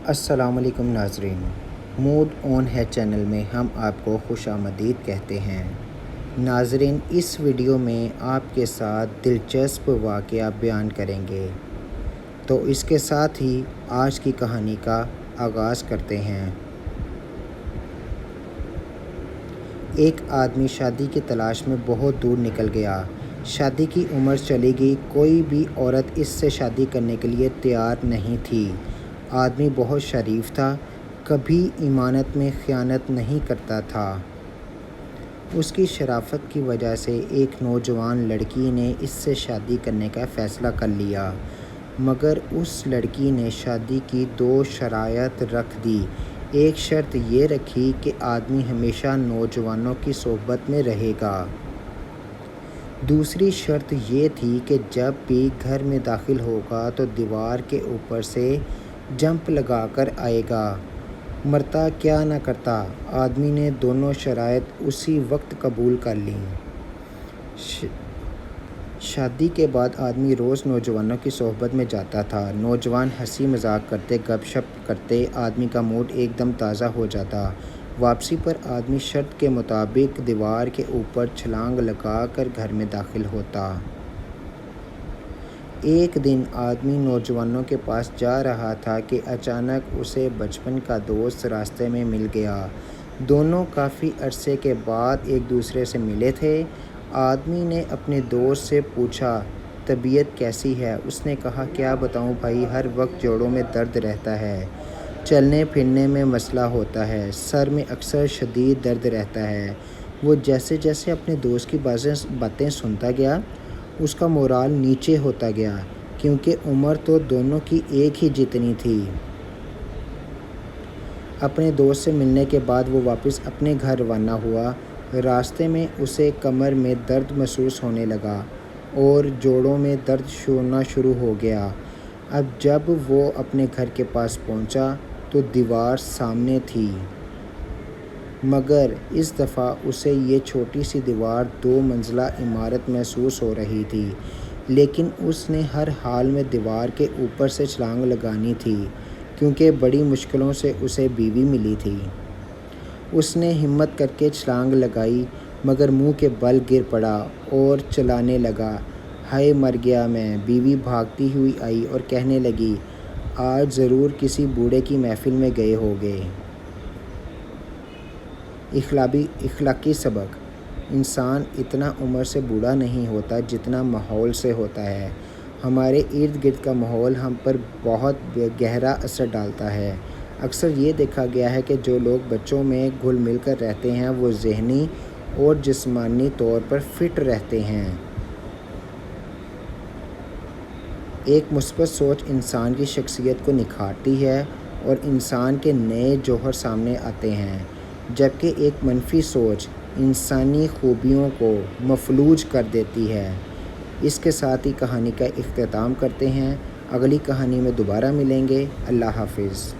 السلام علیکم ناظرین، موڈ آن ہے چینل میں ہم آپ کو خوش آمدید کہتے ہیں۔ ناظرین، اس ویڈیو میں آپ کے ساتھ دلچسپ واقعہ بیان کریں گے، تو اس کے ساتھ ہی آج کی کہانی کا آغاز کرتے ہیں۔ ایک آدمی شادی کی تلاش میں بہت دور نکل گیا۔ شادی کی عمر چلی گئی، کوئی بھی عورت اس سے شادی کرنے کے لیے تیار نہیں تھی۔ آدمی بہت شریف تھا، کبھی امانت میں خیانت نہیں کرتا تھا۔ اس کی شرافت کی وجہ سے ایک نوجوان لڑکی نے اس سے شادی کرنے کا فیصلہ کر لیا، مگر اس لڑکی نے شادی کی 2 شرائط رکھ دی۔ ایک شرط یہ رکھی کہ آدمی ہمیشہ نوجوانوں کی صحبت میں رہے گا۔ دوسری شرط یہ تھی کہ جب بھی گھر میں داخل ہوگا تو دیوار کے اوپر سے جمپ لگا کر آئے گا۔ مرتا کیا نہ کرتا، آدمی نے دونوں شرائط اسی وقت قبول کر لیں۔ شادی کے بعد آدمی روز نوجوانوں کی صحبت میں جاتا تھا۔ نوجوان ہنسی مذاق کرتے، گپ شپ کرتے، آدمی کا موڈ ایک دم تازہ ہو جاتا۔ واپسی پر آدمی شرط کے مطابق دیوار کے اوپر چھلانگ لگا کر گھر میں داخل ہوتا۔ ایک دن آدمی نوجوانوں کے پاس جا رہا تھا کہ اچانک اسے بچپن کا دوست راستے میں مل گیا۔ دونوں کافی عرصے کے بعد ایک دوسرے سے ملے تھے۔ آدمی نے اپنے دوست سے پوچھا، طبیعت کیسی ہے؟ اس نے کہا، کیا بتاؤں بھائی، ہر وقت جوڑوں میں درد رہتا ہے، چلنے پھرنے میں مسئلہ ہوتا ہے، سر میں اکثر شدید درد رہتا ہے۔ وہ جیسے جیسے اپنے دوست کی باتیں سنتا گیا، اس کا مورال نیچے ہوتا گیا، کیونکہ عمر تو دونوں کی ایک ہی جتنی تھی۔ اپنے دوست سے ملنے کے بعد وہ واپس اپنے گھر روانہ ہوا۔ راستے میں اسے کمر میں درد محسوس ہونے لگا اور جوڑوں میں درد ہونا شروع ہو گیا۔ اب جب وہ اپنے گھر کے پاس پہنچا تو دیوار سامنے تھی، مگر اس دفعہ اسے یہ چھوٹی سی دیوار 2 منزلہ عمارت محسوس ہو رہی تھی، لیکن اس نے ہر حال میں دیوار کے اوپر سے چھلانگ لگانی تھی، کیونکہ بڑی مشکلوں سے اسے بیوی ملی تھی۔ اس نے ہمت کر کے چھلانگ لگائی، مگر منہ کے بل گر پڑا اور چلانے لگا۔ ہائے مر گیا میں! بیوی بھاگتی ہوئی آئی اور کہنے لگی، آج ضرور کسی بوڑھے کی محفل میں گئے ہوگے۔ اخلاقی سبق: انسان اتنا عمر سے بوڑھا نہیں ہوتا جتنا ماحول سے ہوتا ہے۔ ہمارے ارد گرد کا ماحول ہم پر بہت گہرا اثر ڈالتا ہے۔ اکثر یہ دیکھا گیا ہے کہ جو لوگ بچوں میں گھل مل کر رہتے ہیں وہ ذہنی اور جسمانی طور پر فٹ رہتے ہیں۔ ایک مثبت سوچ انسان کی شخصیت کو نکھارتی ہے اور انسان کے نئے جوہر سامنے آتے ہیں، جبکہ ایک منفی سوچ انسانی خوبیوں کو مفلوج کر دیتی ہے۔ اس کے ساتھ ہی کہانی کا اختتام کرتے ہیں۔ اگلی کہانی میں دوبارہ ملیں گے۔ اللہ حافظ۔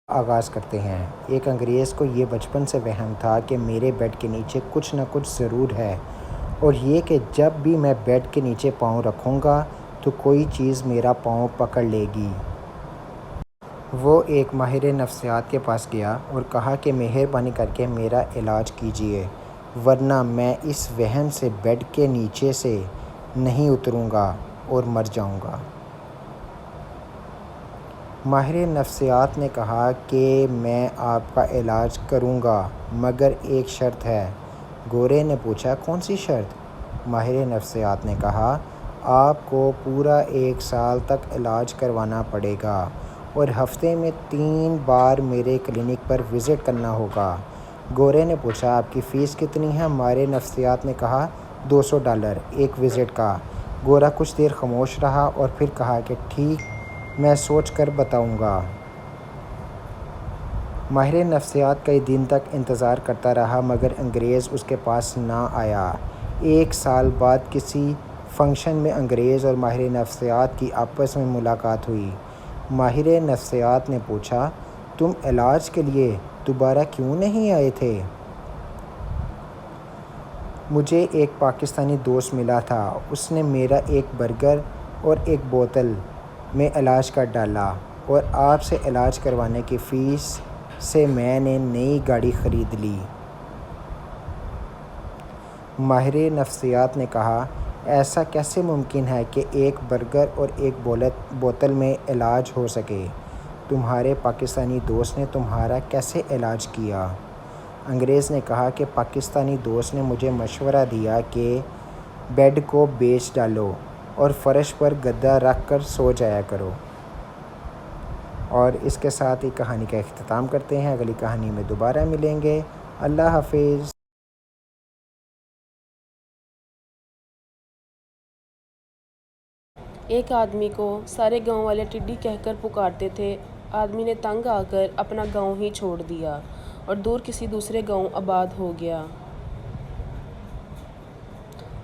آغاز کرتے ہیں۔ ایک انگریز کو یہ بچپن سے وہم تھا کہ میرے بیڈ کے نیچے کچھ نہ کچھ ضرور ہے، اور یہ کہ جب بھی میں بیڈ کے نیچے پاؤں رکھوں گا تو کوئی چیز میرا پاؤں پکڑ لے گی۔ وہ ایک ماہر نفسیات کے پاس گیا اور کہا کہ مہربانی کر کے میرا علاج کیجیے، ورنہ میں اس وہم سے بیڈ کے نیچے سے نہیں اتروں گا اور مر جاؤں گا۔ ماہر نفسیات نے کہا کہ میں آپ کا علاج کروں گا، مگر ایک شرط ہے۔ گورے نے پوچھا، کون سی شرط؟ ماہر نفسیات نے کہا، آپ کو پورا 1 سال تک علاج کروانا پڑے گا اور ہفتے میں 3 بار میرے کلینک پر وزٹ کرنا ہوگا۔ گورے نے پوچھا، آپ کی فیس کتنی ہے؟ ماہر نفسیات نے کہا، $200 ایک وزٹ کا۔ گورا کچھ دیر خاموش رہا اور پھر کہا کہ ٹھیک، میں سوچ کر بتاؤں گا۔ ماہر نفسیات کئی دن تک انتظار کرتا رہا، مگر انگریز اس کے پاس نہ آیا۔ 1 سال بعد کسی فنکشن میں انگریز اور ماہر نفسیات کی آپس میں ملاقات ہوئی۔ ماہر نفسیات نے پوچھا، تم علاج کے لیے دوبارہ کیوں نہیں آئے تھے؟ مجھے ایک پاکستانی دوست ملا تھا، اس نے میرا ایک برگر اور ایک بوتل میں علاج کر ڈالا اور آپ سے علاج کروانے کی فیس سے میں نے نئی گاڑی خرید لی۔ ماہر نفسیات نے کہا، ایسا کیسے ممکن ہے کہ ایک برگر اور ایک بوتل میں علاج ہو سکے؟ تمہارے پاکستانی دوست نے تمہارا کیسے علاج کیا؟ انگریز نے کہا کہ پاکستانی دوست نے مجھے مشورہ دیا کہ بیڈ کو بیچ ڈالو اور فرش پر گدا رکھ کر سو جایا کرو۔ اور اس کے ساتھ ہی کہانی کا اختتام کرتے ہیں۔ اگلی کہانی میں دوبارہ ملیں گے۔ اللہ حافظ۔ ایک آدمی کو سارے گاؤں والے ٹڈی کہہ کر پکارتے تھے۔ آدمی نے تنگ آ کر اپنا گاؤں ہی چھوڑ دیا اور دور کسی دوسرے گاؤں آباد ہو گیا۔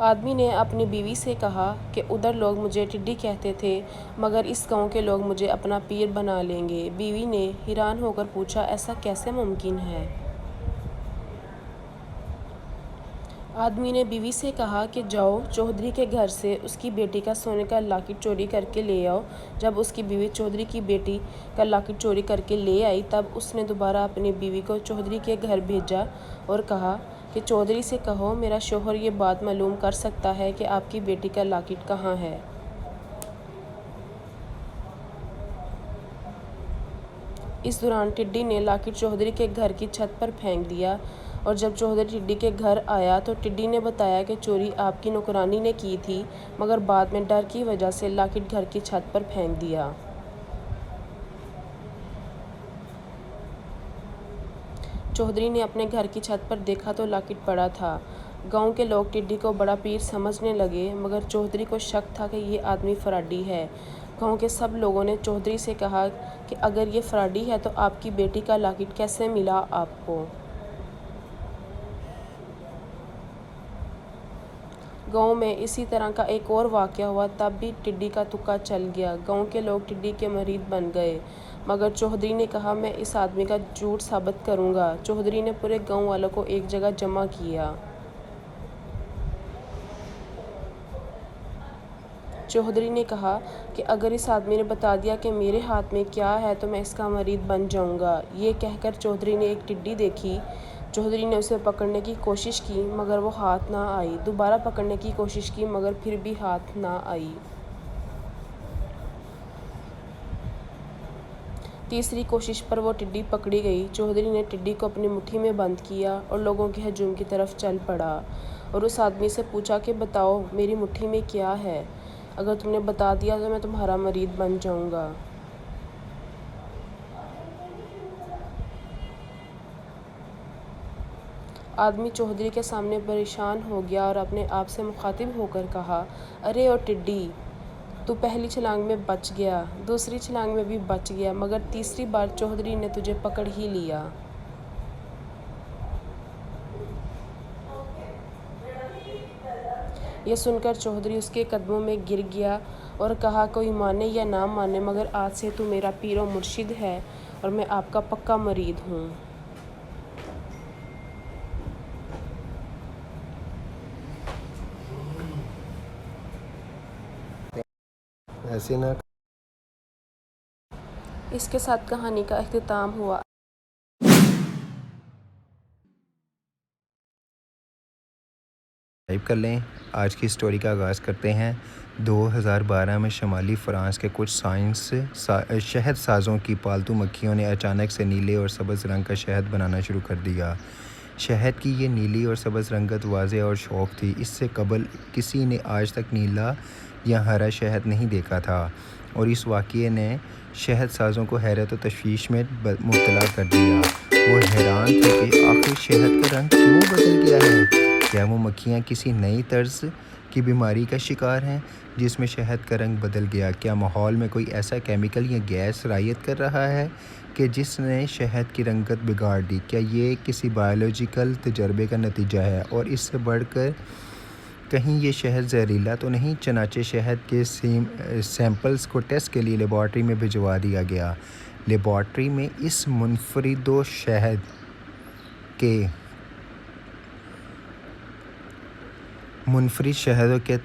آدمی نے اپنی بیوی سے کہا کہ ادھر لوگ مجھے ٹڈی کہتے تھے مگر اس گاؤں کے لوگ مجھے اپنا پیر بنا لیں گے۔ بیوی نے حیران ہو کر پوچھا، ایسا کیسے ممکن ہے؟ آدمی نے بیوی سے کہا کہ جاؤ چودھری کے گھر سے اس کی بیٹی کا سونے کا لاکٹ چوری کر کے لے آؤ۔ جب اس کی بیوی چودھری کی بیٹی کا لاکٹ چوری کر کے لے آئی تب اس نے دوبارہ اپنی بیوی کو چودھری کے گھر بھیجا اور کہا کہ چودھری سے کہو میرا شوہر یہ بات معلوم کر سکتا ہے کہ آپ کی بیٹی کا لاکٹ کہاں ہے۔ اس دوران ٹڈی نے لاکٹ چودھری کے گھر کی چھت پر پھینک دیا اور جب چودھری ٹڈی کے گھر آیا تو ٹڈی نے بتایا کہ چوری آپ کی نوکرانی نے کی تھی مگر بعد میں ڈر کی وجہ سے لاکٹ گھر کی چھت پر پھینک دیا۔ چودھری نے اپنے گھر کی چھت پر دیکھا تو لاکٹ پڑا تھا۔ گاؤں کے لوگ ٹڈی کو بڑا پیر سمجھنے لگے مگر چودھری کو شک تھا کہ یہ آدمی فراڈی ہے۔ گاؤں کے سب لوگوں نے چودھری سے کہا کہ اگر یہ فراڈی ہے تو آپ کی بیٹی کا لاکٹ کیسے ملا آپ کو؟ گاؤں میں اسی طرح کا ایک اور واقعہ ہوا، تب بھی ٹڈی کا تکا چل گیا۔ گاؤں کے لوگ ٹڈی کے مرید بن گئے مگر چودھری نے کہا میں اس آدمی کا جھوٹ ثابت کروں گا۔ چودھری نے پورے گاؤں والوں کو ایک جگہ جمع کیا۔ چودھری نے کہا کہ اگر اس آدمی نے بتا دیا کہ میرے ہاتھ میں کیا ہے تو میں اس کا مرید بن جاؤں گا۔ یہ کہہ کر چودھری نے ایک ٹڈی دیکھی۔ چودھری نے اسے پکڑنے کی کوشش کی مگر وہ ہاتھ نہ آئی۔ دوبارہ پکڑنے کی کوشش کی مگر پھر بھی ہاتھ نہ آئی۔ تیسری کوشش پر وہ ٹڈی پکڑی گئی۔ چودھری نے ٹڈی کو اپنی مٹھی میں بند کیا اور لوگوں کے ہجوم کی طرف چل پڑا اور اس آدمی سے پوچھا کہ بتاؤ میری مٹھی میں کیا ہے؟ اگر تم نے بتا دیا تو میں تمہارا مرید بن جاؤں گا۔ آدمی چودھری کے سامنے پریشان ہو گیا اور اپنے آپ سے مخاطب ہو کر کہا، ارے او ٹڈی، تو پہلی چھلانگ میں بچ گیا، دوسری چھلانگ میں بھی بچ گیا مگر تیسری بار چودھری نے تجھے پکڑ ہی لیا۔ یہ سن کر چودھری اس کے قدموں میں گر گیا اور کہا کوئی مانے یا نہ مانے مگر آج سے تو میرا پیر و مرشد ہے اور میں آپ کا پکا مرید ہوں۔ ایسے نہ اس کے ساتھ کہانی کا اختتام ہوا۔ سبسکرائب کر لیں۔ آج کی سٹوری کا آغاز کرتے ہیں۔ 2012 میں شمالی فرانس کے کچھ شہد سازوں کی پالتو مکھیوں نے اچانک سے نیلے اور سبز رنگ کا شہد بنانا شروع کر دیا۔ شہد کی یہ نیلی اور سبز رنگت واضح اور شوق تھی۔ اس سے قبل کسی نے آج تک نیلا یا ہرا شہد نہیں دیکھا تھا اور اس واقعے نے شہد سازوں کو حیرت و تشویش میں مبتلا کر دیا۔ وہ حیران تھے کہ آخر شہد کا رنگ کیوں بدل گیا ہے؟ کیا وہ مکھیاں کسی نئی طرز کی بیماری کا شکار ہیں جس میں شہد کا رنگ بدل گیا؟ کیا ماحول میں کوئی ایسا کیمیکل یا گیس رعایت کر رہا ہے کہ جس نے شہد کی رنگت بگاڑ دی؟ کیا یہ کسی بائیولوجیکل تجربے کا نتیجہ ہے اور اس سے بڑھ کر کہیں یہ شہد زہریلا تو نہیں؟ چنانچہ شہد کے سیمپلز کو ٹیسٹ کے لیے لیبارٹری میں بھجوا دیا گیا۔ لیبارٹری میں اس منفرد شہد کے منفرد شہدوں کے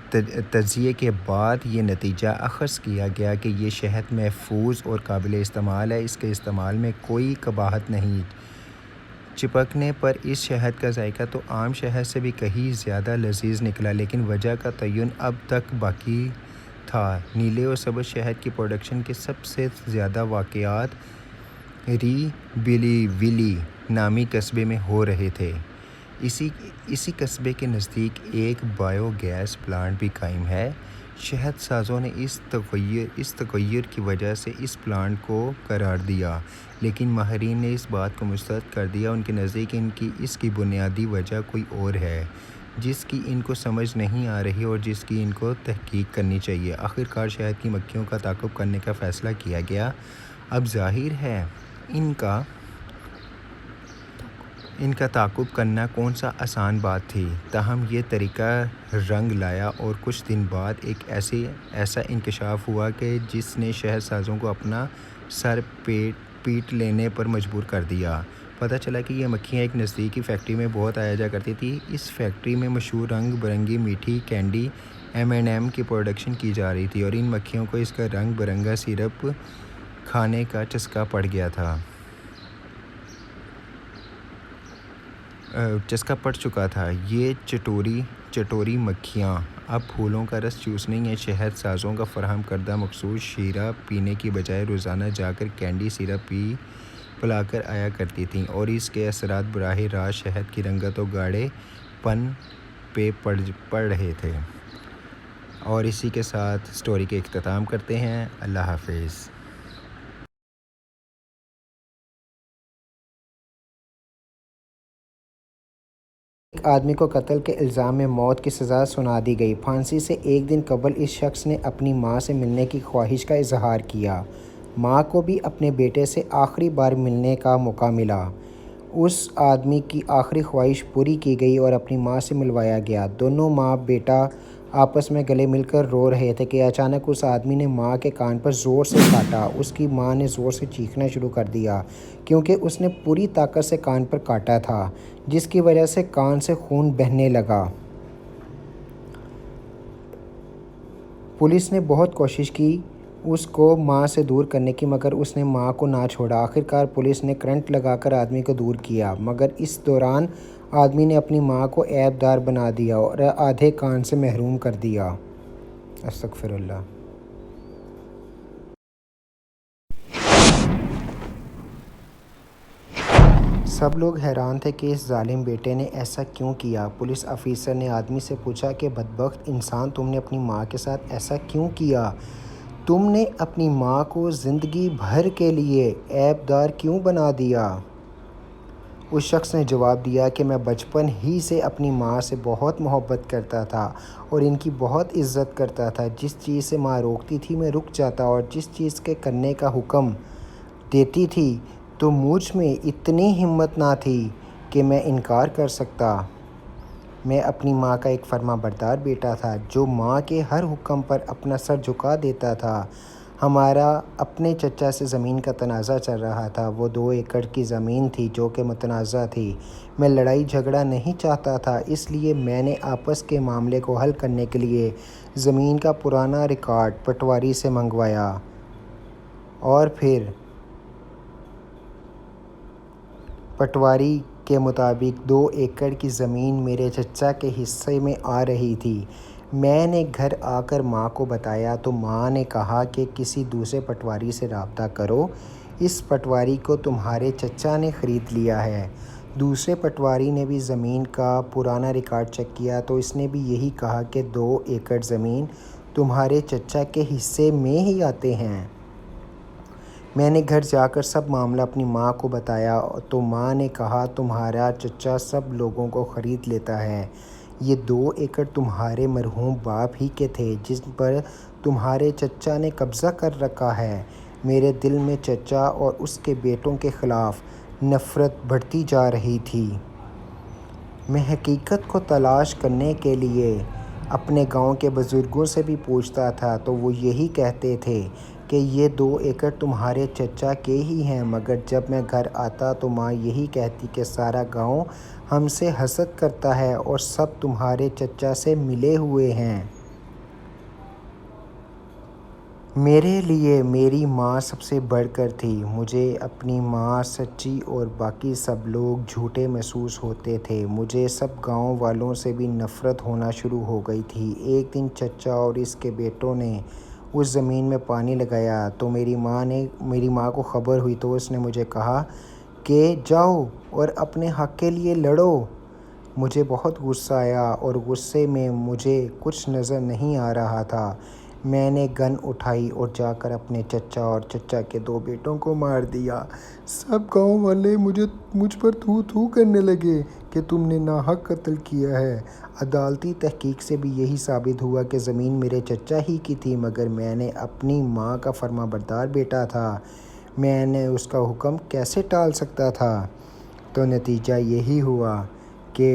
تجزیے کے بعد یہ نتیجہ اخذ کیا گیا کہ یہ شہد محفوظ اور قابل استعمال ہے۔ اس کے استعمال میں کوئی قباحت نہیں۔ چپکنے پر اس شہد کا ذائقہ تو عام شہد سے بھی کہیں زیادہ لذیذ نکلا، لیکن وجہ کا تعین اب تک باقی تھا۔ نیلے اور سبز شہد کی پروڈکشن کے سب سے زیادہ واقعات ری بیلی ویلی نامی قصبے میں ہو رہے تھے۔ اسی قصبے کے نزدیک ایک بائیو گیس پلانٹ بھی قائم ہے۔ شہد سازوں نے اس تغیر کی وجہ سے اس پلانٹ کو قرار دیا، لیکن ماہرین نے اس بات کو مسترد کر دیا۔ ان کے نزدیک اس کی بنیادی وجہ کوئی اور ہے، جس کی ان کو سمجھ نہیں آ رہی اور جس کی ان کو تحقیق کرنی چاہیے۔ آخرکار شہد کی مکھیوں کا تعاقب کرنے کا فیصلہ کیا گیا۔ اب ظاہر ہے ان کا تعاقب کرنا کون سا آسان بات تھی، تاہم یہ طریقہ رنگ لایا اور کچھ دن بعد ایک ایسا انکشاف ہوا کہ جس نے شہد سازوں کو اپنا سر پیٹ لینے پر مجبور کر دیا۔ پتہ چلا کہ یہ مکھیاں ایک نزدیکی فیکٹری میں بہت آیا جا کرتی تھی۔ اس فیکٹری میں مشہور رنگ برنگی میٹھی کینڈی M&M کی پروڈکشن کی جا رہی تھی، اور ان مکھیوں کو اس کا رنگ برنگا سیرپ کھانے کا چسکا پڑ چکا تھا۔ یہ چٹوری مکھیاں اب پھولوں کا رس چوسنے یا شہد سازوں کا فراہم کردہ مخصوص شیرہ پینے کی بجائے روزانہ جا کر کینڈی سیرپ پلا کر آیا کرتی تھیں، اور اس کے اثرات براہ راست شہد کی رنگت و گاڑھے پن پہ پڑ رہے تھے۔ اور اسی کے ساتھ سٹوری کے اختتام کرتے ہیں۔ اللہ حافظ۔ ایک آدمی کو قتل کے الزام میں موت کی سزا سنا دی گئی۔ پھانسی سے ایک دن قبل اس شخص نے اپنی ماں سے ملنے کی خواہش کا اظہار کیا۔ ماں کو بھی اپنے بیٹے سے آخری بار ملنے کا موقع ملا۔ اس آدمی کی آخری خواہش پوری کی گئی اور اپنی ماں سے ملوایا گیا۔ دونوں ماں بیٹا آپس میں گلے مل کر رو رہے تھے کہ اچانک اس آدمی نے ماں کے کان پر زور سے کاٹا۔ اس کی ماں نے زور سے چیخنا شروع کر دیا، کیونکہ اس نے پوری طاقت سے کان پر کاٹا تھا، جس کی وجہ سے کان سے خون بہنے لگا۔ پولیس نے بہت کوشش کی اس کو ماں سے دور کرنے کی، مگر اس نے ماں کو نہ چھوڑا۔ آخرکار پولیس نے کرنٹ لگا کر آدمی کو دور کیا، مگر اس دوران آدمی نے اپنی ماں کو عیب دار بنا دیا اور آدھے کان سے محروم کر دیا۔ استغفر اللہ۔ سب لوگ حیران تھے کہ اس ظالم بیٹے نے ایسا کیوں کیا۔ پولیس افسر نے آدمی سے پوچھا کہ بدبخت انسان، تم نے اپنی ماں کے ساتھ ایسا کیوں کیا؟ تم نے اپنی ماں کو زندگی بھر کے لیے عیب دار کیوں بنا دیا؟ اس شخص نے جواب دیا کہ میں بچپن ہی سے اپنی ماں سے بہت محبت کرتا تھا اور ان کی بہت عزت کرتا تھا۔ جس چیز سے ماں روکتی تھی میں رک جاتا، اور جس چیز کے کرنے کا حکم دیتی تھی تو مجھ میں اتنی ہمت نہ تھی کہ میں انکار کر سکتا۔ میں اپنی ماں کا ایک فرما بردار بیٹا تھا، جو ماں کے ہر حکم پر اپنا سر جھکا دیتا تھا۔ ہمارا اپنے چچا سے زمین کا تنازع چل رہا تھا۔ وہ 2 ایکڑ کی زمین تھی جو کہ متنازع تھی۔ میں لڑائی جھگڑا نہیں چاہتا تھا، اس لیے میں نے آپس کے معاملے کو حل کرنے کے لیے زمین کا پرانا ریکارڈ پٹواری سے منگوایا، اور پھر پٹواری کے مطابق 2 ایکڑ کی زمین میرے چچا کے حصے میں آ رہی تھی۔ میں نے گھر آ کر ماں کو بتایا تو ماں نے کہا کہ کسی دوسرے پٹواری سے رابطہ کرو، اس پٹواری کو تمہارے چچا نے خرید لیا ہے۔ دوسرے پٹواری نے بھی زمین کا پرانا ریکارڈ چیک کیا تو اس نے بھی یہی کہا کہ 2 ایکڑ زمین تمہارے چچا کے حصے میں ہی آتے ہیں۔ میں نے گھر جا کر سب معاملہ اپنی ماں کو بتایا تو ماں نے کہا تمہارا چچا سب لوگوں کو خرید لیتا ہے، یہ 2 ایکڑ تمہارے مرحوم باپ ہی کے تھے جن پر تمہارے چچا نے قبضہ کر رکھا ہے۔ میرے دل میں چچا اور اس کے بیٹوں کے خلاف نفرت بڑھتی جا رہی تھی۔ میں حقیقت کو تلاش کرنے کے لیے اپنے گاؤں کے بزرگوں سے بھی پوچھتا تھا تو وہ یہی کہتے تھے کہ یہ 2 ایکڑ تمہارے چچا کے ہی ہیں، مگر جب میں گھر آتا تو ماں یہی کہتی کہ سارا گاؤں ہم سے حسد کرتا ہے اور سب تمہارے چچا سے ملے ہوئے ہیں۔ میرے لیے میری ماں سب سے بڑھ کر تھی۔ مجھے اپنی ماں سچی اور باقی سب لوگ جھوٹے محسوس ہوتے تھے۔ مجھے سب گاؤں والوں سے بھی نفرت ہونا شروع ہو گئی تھی۔ ایک دن چچا اور اس کے بیٹوں نے اس زمین میں پانی لگایا تو میری ماں کو خبر ہوئی تو اس نے مجھے کہا کہ جاؤ اور اپنے حق کے لیے لڑو۔ مجھے بہت غصہ آیا اور غصے میں مجھے کچھ نظر نہیں آ رہا تھا۔ میں نے گن اٹھائی اور جا کر اپنے چچا اور چچا کے 2 بیٹوں کو مار دیا۔ سب گاؤں والے مجھ پر تھو تھو کرنے لگے کہ تم نے ناحق قتل کیا ہے۔ عدالتی تحقیق سے بھی یہی ثابت ہوا کہ زمین میرے چچا ہی کی تھی، مگر میں نے اپنی ماں کا فرمانبردار بیٹا تھا، میں نے اس کا حکم کیسے ٹال سکتا تھا؟ تو نتیجہ یہی ہوا کہ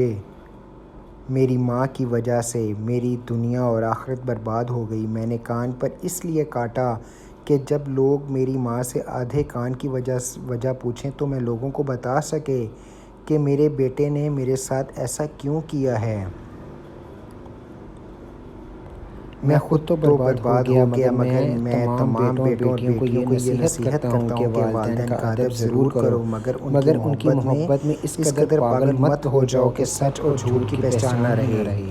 میری ماں کی وجہ سے میری دنیا اور آخرت برباد ہو گئی۔ میں نے کان پر اس لیے کاٹا کہ جب لوگ میری ماں سے آدھے کان کی وجہ پوچھیں تو میں لوگوں کو بتا سکے کہ میرے بیٹے نے میرے ساتھ ایسا کیوں کیا ہے۔ میں خود تو برباد ہو گیا مگر میں تمام بیٹوں اور بیٹیوں کو یہ نصیحت کرتا ہوں کہ والدین کا ادب ضرور کرو، مگر ان کی محبت میں اس قدر پاگل مت ہو جاؤ کہ سچ اور جھوٹ کی پہچان نہ رہے۔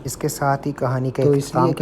اس کے ساتھ ہی کہانی کا اختتام